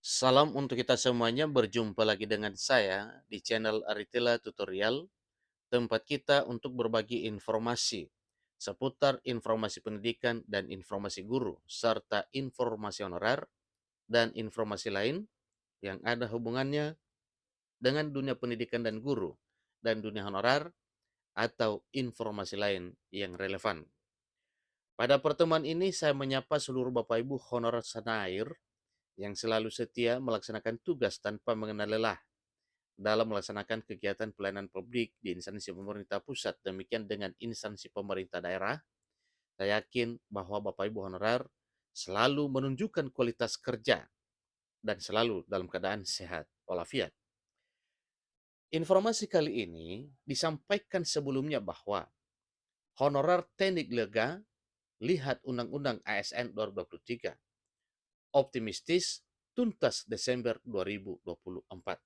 Salam untuk kita semuanya, berjumpa lagi dengan saya di channel Aritila Tutorial, tempat kita untuk berbagi informasi seputar informasi pendidikan dan informasi guru, serta informasi honorer dan informasi lain yang ada hubungannya dengan dunia pendidikan dan guru, dan dunia honorer atau informasi lain yang relevan. Pada pertemuan ini saya menyapa seluruh Bapak Ibu honorer tanah air yang selalu setia melaksanakan tugas tanpa mengenal lelah dalam melaksanakan kegiatan pelayanan publik di instansi pemerintah pusat, demikian dengan instansi pemerintah daerah. Saya yakin bahwa Bapak Ibu honorer selalu menunjukkan kualitas kerja dan selalu dalam keadaan sehat walafiat. Informasi kali ini disampaikan sebelumnya bahwa honorer teknik lega lihat Undang-Undang ASN 2023 optimistis tuntas Desember 2024.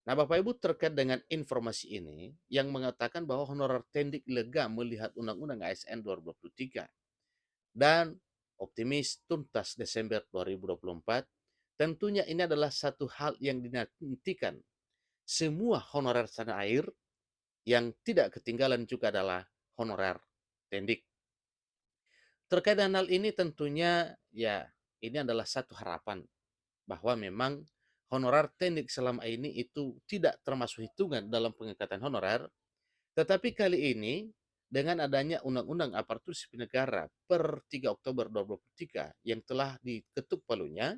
Nah, Bapak Ibu, terkait dengan informasi ini yang mengatakan bahwa honorer tendik lega melihat Undang-Undang ASN 2023 dan optimis tuntas Desember 2024, tentunya ini adalah satu hal yang dinantikan semua honorer tanah air. Yang tidak ketinggalan juga adalah honorer tendik. Terkait dengan hal ini tentunya ya ini adalah satu harapan bahwa memang honorer tendik selama ini itu tidak termasuk hitungan dalam pengangkatan honorer. Tetapi kali ini, dengan adanya Undang-Undang Aparatur Sipil Negara per 3 Oktober 2023 yang telah diketuk palunya,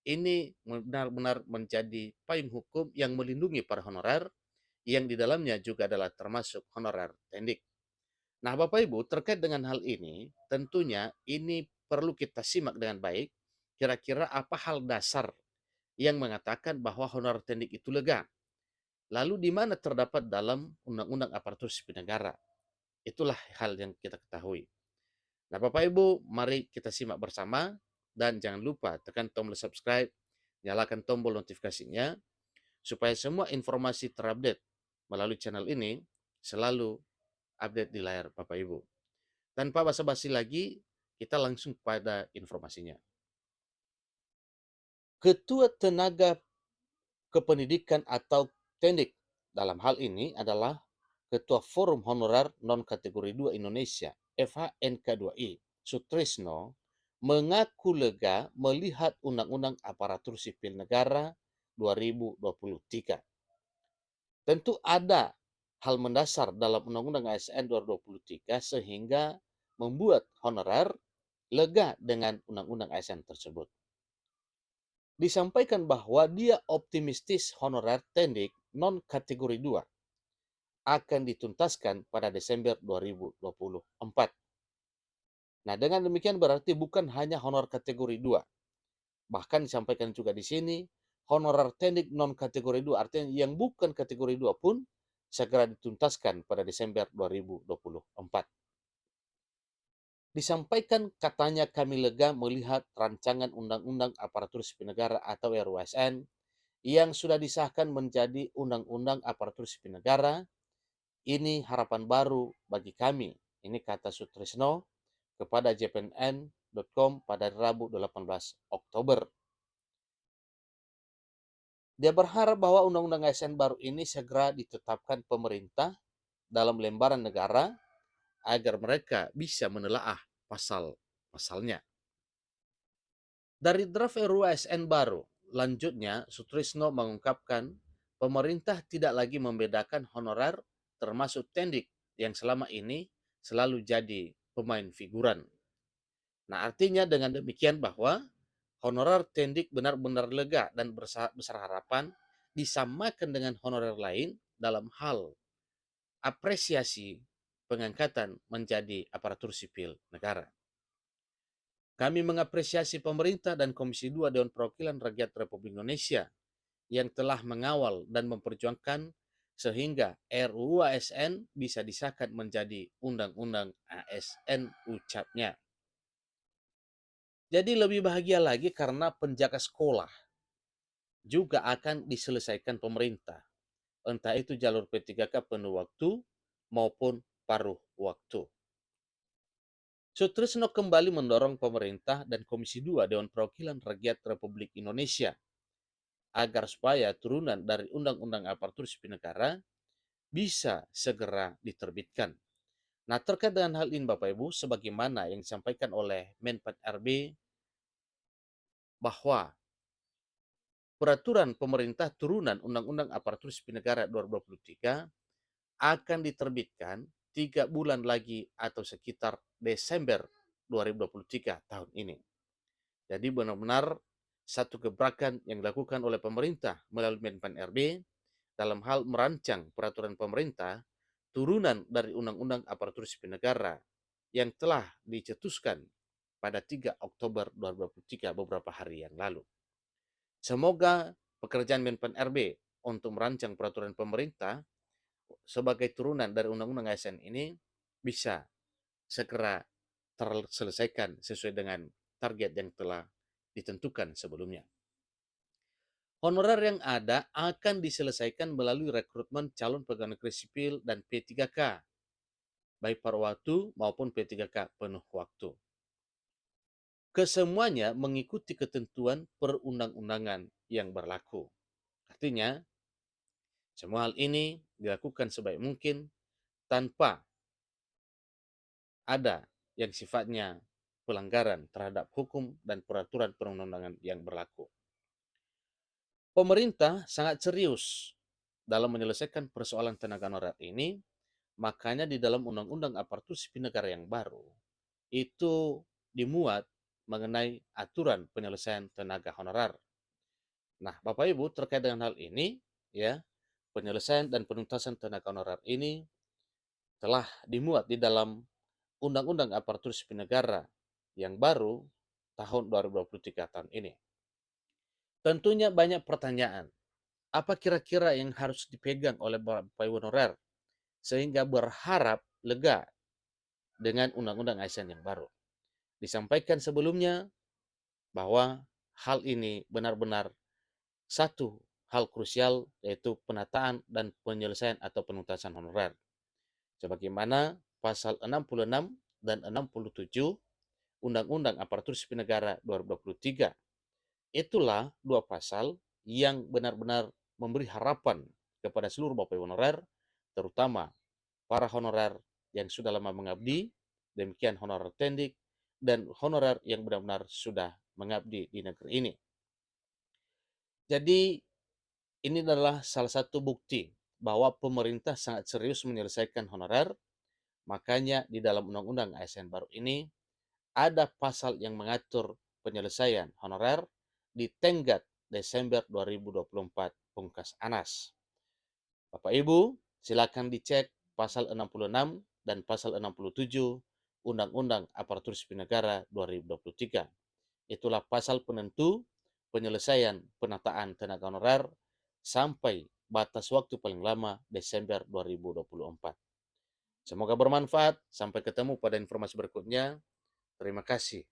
ini benar-benar menjadi payung hukum yang melindungi para honorer, yang di dalamnya juga adalah termasuk honorer tendik. Nah, Bapak Ibu, terkait dengan hal ini, tentunya ini perlu kita simak dengan baik, kira-kira apa hal dasar yang mengatakan bahwa honorer tendik itu lega. Lalu di mana terdapat dalam Undang-Undang Aparatur Sipil Negara. Itulah hal yang kita ketahui. Nah, Bapak Ibu, mari kita simak bersama dan jangan lupa tekan tombol subscribe, nyalakan tombol notifikasinya supaya semua informasi terupdate melalui channel ini selalu update di layar Bapak Ibu. Tanpa basa-basi lagi, kita langsung pada informasinya. Ketua Tenaga Kependidikan atau Tendik dalam hal ini adalah Ketua Forum Honorer Non-Kategori 2 Indonesia, FHNK2I, Sutrisno, mengaku lega melihat Undang-Undang Aparatur Sipil Negara 2023. Tentu ada hal mendasar dalam Undang-Undang ASN 2023 sehingga membuat honorer lega dengan Undang-Undang ASN tersebut. Disampaikan bahwa dia optimistis honorer tendik non-kategori 2 akan dituntaskan pada Desember 2024. Nah, dengan demikian berarti bukan hanya honor kategori 2. Bahkan disampaikan juga di sini, honorer teknik non kategori 2, artinya yang bukan kategori 2 pun segera dituntaskan pada Desember 2024. Disampaikan katanya kami lega melihat rancangan Undang-Undang Aparatur Sipil Negara atau RUSN yang sudah disahkan menjadi Undang-Undang Aparatur Sipil Negara. Ini harapan baru bagi kami. Ini kata Sutrisno kepada jpnn.com pada Rabu 18 Oktober. Dia berharap bahwa Undang-Undang ASN baru ini segera ditetapkan pemerintah dalam lembaran negara agar mereka bisa menelaah pasal-pasalnya. Dari draft RUU ASN baru, lanjutnya Sutrisno mengungkapkan pemerintah tidak lagi membedakan honorer termasuk tendik yang selama ini selalu jadi pemain figuran. Nah, artinya dengan demikian bahwa honorer tendik benar-benar lega dan besar harapan disamakan dengan honorer lain dalam hal apresiasi pengangkatan menjadi aparatur sipil negara. Kami mengapresiasi pemerintah dan Komisi 2 Dewan Perwakilan Rakyat Republik Indonesia yang telah mengawal dan memperjuangkan sehingga RUU ASN bisa disahkan menjadi Undang-Undang ASN, ucapnya. Jadi lebih bahagia lagi karena penjaga sekolah juga akan diselesaikan pemerintah. Entah itu jalur P3K penuh waktu maupun paruh waktu. Sutrisno kembali mendorong pemerintah dan Komisi 2 Dewan Perwakilan Rakyat Republik Indonesia agar supaya turunan dari Undang-Undang Aparatur Sipil Negara bisa segera diterbitkan. Nah, terkait dengan hal ini Bapak Ibu, sebagaimana yang disampaikan oleh Menpan RB bahwa peraturan pemerintah turunan Undang-Undang Aparatur Sipil Negara 2023 akan diterbitkan 3 bulan lagi atau sekitar Desember 2023 tahun ini. Jadi benar-benar satu gebrakan yang dilakukan oleh pemerintah melalui Menpan RB dalam hal merancang peraturan pemerintah turunan dari Undang-Undang Aparatur Sipil Negara yang telah dicetuskan pada 3 Oktober 2023 beberapa hari yang lalu. Semoga pekerjaan Menpan RB untuk merancang peraturan pemerintah sebagai turunan dari Undang-Undang ASN ini bisa segera terselesaikan sesuai dengan target yang telah ditentukan sebelumnya. Honorer yang ada akan diselesaikan melalui rekrutmen calon pegawai negeri sipil dan P3K, baik paruh waktu maupun P3K penuh waktu. Kesemuanya mengikuti ketentuan perundang-undangan yang berlaku. Artinya, semua hal ini dilakukan sebaik mungkin tanpa ada yang sifatnya pelanggaran terhadap hukum dan peraturan perundang-undangan yang berlaku. Pemerintah sangat serius dalam menyelesaikan persoalan tenaga honorer ini, makanya di dalam Undang-Undang Aparatur Sipil Negara yang baru itu dimuat mengenai aturan penyelesaian tenaga honorer. Nah, Bapak Ibu terkait dengan hal ini, ya, penyelesaian dan penuntasan tenaga honorer ini telah dimuat di dalam Undang-Undang Aparatur Sipil Negara yang baru tahun 2023 tahun ini. Tentunya banyak pertanyaan. Apa kira-kira yang harus dipegang oleh Bapak Ibu honorer sehingga berharap lega dengan Undang-Undang ASN yang baru? Disampaikan sebelumnya bahwa hal ini benar-benar satu hal krusial, yaitu penataan dan penyelesaian atau penuntasan honorer. Sebagaimana pasal 66 dan 67 Undang-Undang Aparatur Sipil Negara 2023. Itulah dua pasal yang benar-benar memberi harapan kepada seluruh Bapak Ibu honorer, terutama para honorer yang sudah lama mengabdi, demikian honorer tendik, dan honorer yang benar-benar sudah mengabdi di negeri ini. Jadi ini adalah salah satu bukti bahwa pemerintah sangat serius menyelesaikan honorer, makanya di dalam Undang-Undang ASN baru ini ada pasal yang mengatur penyelesaian honorer di tenggat Desember 2024 pungkas Anas. Bapak Ibu, silakan dicek pasal 66 dan pasal 67 Undang-Undang Aparatur Sipil Negara 2023. Itulah pasal penentu penyelesaian penataan tenaga honorer sampai batas waktu paling lama Desember 2024. Semoga bermanfaat. Sampai ketemu pada informasi berikutnya. Terima kasih.